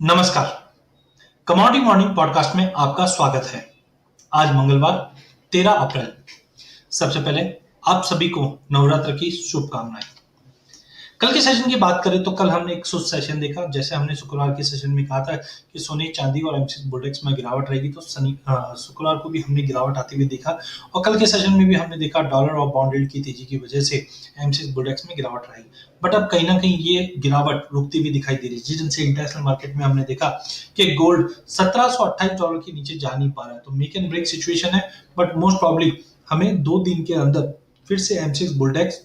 नमस्कार। Commodity morning podcast में आपका स्वागत है। आज मंगलवार 13 अप्रैल। सबसे पहले आप सभी को नवरात्र की शुभकामनाएं। कल के सेशन की बात करें तो कल हमने एक सुस्त सेशन देखा। जैसे हमने शुक्रवार के सेशन में कहा था कि सोने चांदी और एमसीएक्स बुलडेक्स में गिरावट रहेगी, तो शुक्रवार को भी हमने गिरावट आते हुए देखा और कल के सेशन में भी हमने देखा डॉलर और बॉन्ड यील्ड की तेजी की वजह से एमसीएक्स बुलडेक्स में गिरावट रहेगी। बट अब कहीं ना कहीं ये गिरावट रुकती हुई दिखाई दे रही है, जिनसे इंटरनेशनल मार्केट में हमने देखा कि गोल्ड $1728 के नीचे जा नहीं पा रहा है। तो मेक एंड ब्रेक सिचुएशन है, बट मोस्ट प्रॉब्ली हमें 2 दिन के अंदर फिर से एमसीएक्स बुलडेक्स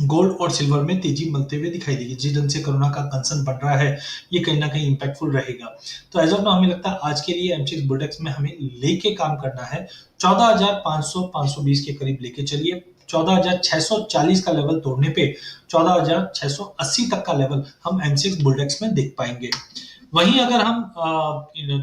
गोल्ड और सिल्वर में तेजी मिलते हुए दिखाई देगी। जिस ढंग से कोरोना का कंसर्न बढ़ रहा है, ये कहीं ना कहीं इंपैक्टफुल रहेगा। तो एज ऑफ नाउ हमें लगता है आज के लिए एमसीएक्स बुलडेक्स में हमें लेके काम करना है। 14,500-520 के करीब लेके चलिए। 14,640 का लेवल तोड़ने पे 14,680 तक का लेवल हम एमसीएक्स बुलडेक्स में देख पाएंगे। वहीं अगर हम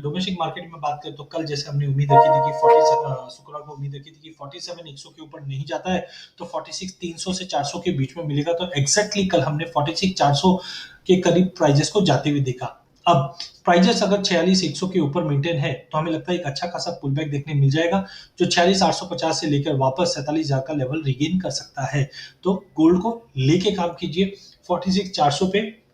डोमेस्टिक मार्केट में बात करें तो कल जैसे हमने उम्मीद रखी थी कि 40 शुक्रवार को उम्मीद रखी थी कि 47,100 के ऊपर नहीं जाता है तो 46,300 से 400 के बीच में मिलेगा। तो एग्जैक्टली कल हमने 46,400 के करीब प्राइजेस को जाते हुए देखा। अब प्राइजेस अगर 46,100 के ऊपर मेंटेन है तो हमें लगता है एक अच्छा खासा पुल बैक देखने मिल जाएगा, जो 46,850 से लेकर वापस 47,000 का लेवल रिगेन कर सकता है। तो गोल्ड को लेके काम कीजिए 46,400 पे,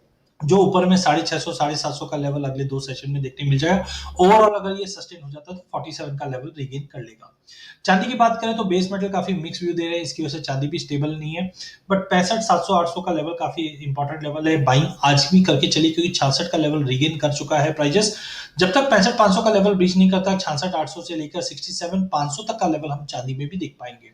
जो ऊपर में 650 750 का लेवल अगले 2 सेशन में देखने मिल जाएगा। ओवरऑल अगर ये सस्टेन हो जाता है तो 47 का लेवल रिगेन कर लेगा। चांदी की बात करें तो बेस मेटल काफी मिक्स व्यू दे रहे हैं, इसकी वजह से चांदी भी स्टेबल नहीं है। बट 65 700 800 का लेवल काफी इंपॉर्टेंट लेवल है, बाइंग आज भी करके चली, क्योंकि 66 का लेवल रिगेन कर चुका है प्राइजेस। जब तक 65 500 का लेवल ब्रीच नहीं करता, 66 800 से लेकर 67 500 तक का लेवल हम चांदी में भी देख पाएंगे।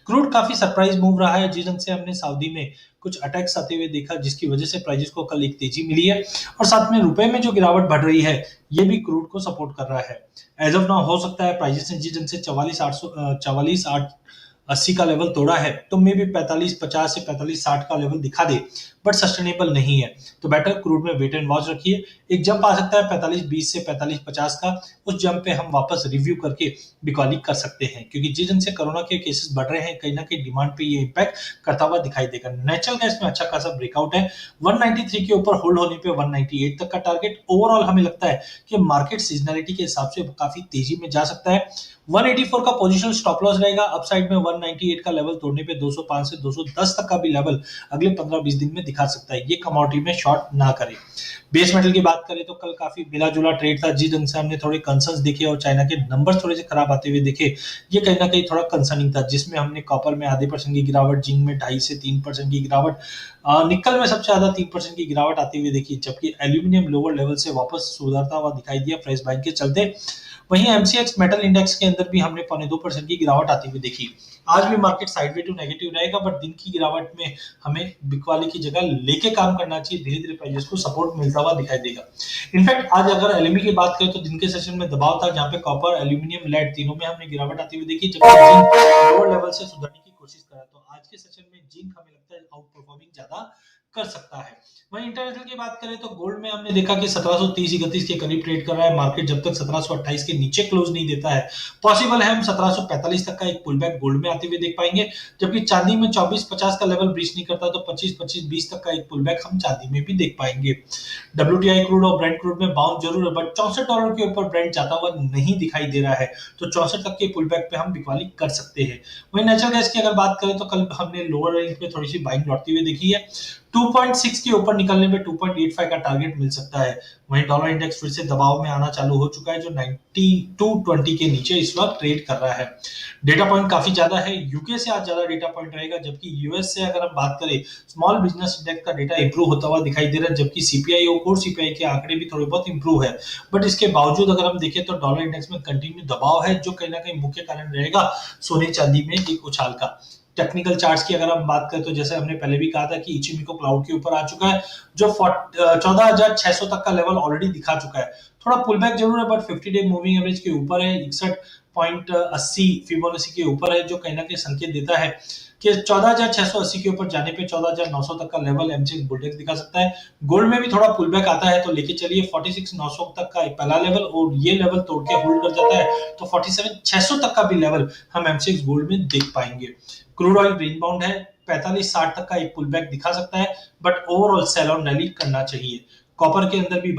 क्रूड काफी सरप्राइज मूव रहा है, जिस ढंग से हमने सऊदी में कुछ अटैक्स आते हुए देखा, जिसकी वजह से प्राइजेस को कल एक तेजी मिली है और साथ में रुपए में जो गिरावट बढ़ रही है, ये भी क्रूड को सपोर्ट कर रहा है। एज ऑफ नाउ हो सकता है प्राइजेस ने जिस ढंग से 44,880 का लेवल तोड़ा है तो मे भी 45,50 से 45,60 का लेवल दिखा दे, बट सस्टेनेबल नहीं है। तो बेटर क्रूड में वेट एंड वॉच रखिए। एक जंप आ सकता है 45.20 से 45.50 का, उस जंप पे हम वापस रिव्यू करके बिकॉली कर सकते हैं, क्योंकि जिस ढंग से कोरोना के केसेस बढ़ रहे हैं, कहीं ना कहीं डिमांड पे ये इंपैक्ट करता हुआ दिखाई देगा। नेचुरल गैस में अच्छा खासा ब्रेकआउट है, 193 के ऊपर होल्ड होने पे 198 तक का टारगेट। ओवरऑल हमें लगता है कि मार्केट सीजनैलिटी के हिसाब से काफी तेजी में जा सकता है। 184 का पोजिशनल स्टॉप लॉस रहेगा, अपसाइड में 198 का लेवल तोड़ने पे 205 से 210 तक का भी लेवल अगले 15-20 दिन में दिखा सकता है। ये कमोडिटी में शॉर्ट ना करें। बेस मेटल की बात करें तो कल काफी मिला जुला ट्रेड था, जिस ढंग से हमने थोड़े कंसर्न्स देखे और चाइना के नंबर्स थोड़े से खराब आते हुए देखे, ये कहीं ना कहीं थोड़ा कंसर्निंग था, जिसमें हमने कॉपर में आधे % की गिरावट, जिंक में 2.5 से 3% की गिरावट, निकल में सबसे ज्यादा 3% की गिरावट आती हुई देखी, जबकि एल्यूमिनियम लोअर लेवल से वापस सुधरता हुआ दिखाई दिया फ्रेश बाइंग के चलते। वहीं एमसीएक्स मेटल इंडेक्स के अंदर भी हमने 0.2% की गिरावट आती हुई देखी। आज भी मार्केट साइडवे टू नेगेटिव रहेगा, बट दिन की गिरावट में हमें बिकवाली की जगह लेके काम करना चाहिए। धीरे धीरे प्राइसेस को सपोर्ट मिलता हुआ दिखाई देगा। इनफैक्ट आज अगर एलएमई की बात करें तो दिन के सेशन में दबाव था, जहां पे कॉपर, एल्यूमिनियम, लेड तीनों में हमने गिरावट आती हुई देखी, जबकि जिंक लोअर लेवल से सुधरने की कोशिश करा। तो आज के सेशन में जिंक हमें लगता है आउट परफॉर्मिंग ज्यादा कर सकता है। वहीं इंटरनेशनल की बात करें तो गोल्ड में हमने देखा कि 1730-31 के करीब ट्रेड कर रहा है। मार्केट जब तक 1728 के नीचे क्लोज नहीं देता है, पॉसिबल है हम 1745 तक का एक पुल बैक गोल्ड में आते हुए देख पाएंगे। जबकि चांदी में 2450 का लेवल ब्रीच नहीं करता तो 25-25-20 तक का एक पुल बैक हम चांदी में भी देख पाएंगे। डब्ल्यूटीआई क्रूड और ब्रेंट क्रूड में बाउंस जरूर है, बट $64 के ऊपर ब्रेंट जाता हुआ नहीं दिखाई दे रहा है, तो 64 तक के पुल बैक पे हम बिकवाली कर सकते हैं। वहीं नेचुरल गैस की अगर बात करें तो कल हमने लोअर रेंज पे थोड़ी सी बाइंग लौटती हुई देखी है। 2.6 के ऊपर निकलने पे 2.85 का टारगेट मिल सकता है। वहीं डॉलर इंडेक्स फिर से दबाव में आना चालू हो चुका है, जो 9220 के नीचे इस वक्त ट्रेड कर रहा है। डेटा पॉइंट काफी ज्यादा है, यूके से आज ज्यादा डेटा पॉइंट रहेगा, जबकि यूएस से अगर हम बात करें स्मॉल बिजनेस इंडेक्स का डेटा इंप्रूव होता हुआ दिखाई दे रहा है, जबकि सीपीआई और कोर सीपीआई के आंकड़े भी थोड़े बहुत इंप्रूव है। बट इसके बावजूद अगर हम देखें तो डॉलर इंडेक्स में कंटिन्यू दबाव है, जो कहीं ना कहीं मुख्य कारण रहेगा सोने चांदी में एक उछाल का। टेक्निकल चार्ट्स की अगर हम बात करें तो जैसे हमने पहले भी कहा था कि इचिमिको क्लाउड के ऊपर आ चुका है, जो 14,600 तक का लेवल ऑलरेडी दिखा चुका है। थोड़ा पुल बैक जरूर है, बट 50 डे मूविंग एवरेज के ऊपर है, 61.80 फिबोनाची के ऊपर है, जो कहीं ना कहीं संकेत देता है कि 14,680 के ऊपर जाने पे 14,900 तक का लेवल एमसीएक्स बुलडेक्स दिखा सकता है। गोल्ड में भी थोड़ा पुल बैक आता है तो लेके चलिए 46,900 तक का एक पहला लेवल, और ये लेवल तोड़ के होल्ड कर जाता है तो 47,600 तक का भी लेवल हम एमसीएक्स गोल्ड में देख पाएंगे। क्रूड ऑयल रेंज बाउंड है, 45-60 तक का एक पुल बैक दिखा सकता है, but overall sell on rally करना चाहिए। कॉपर के अंदर भी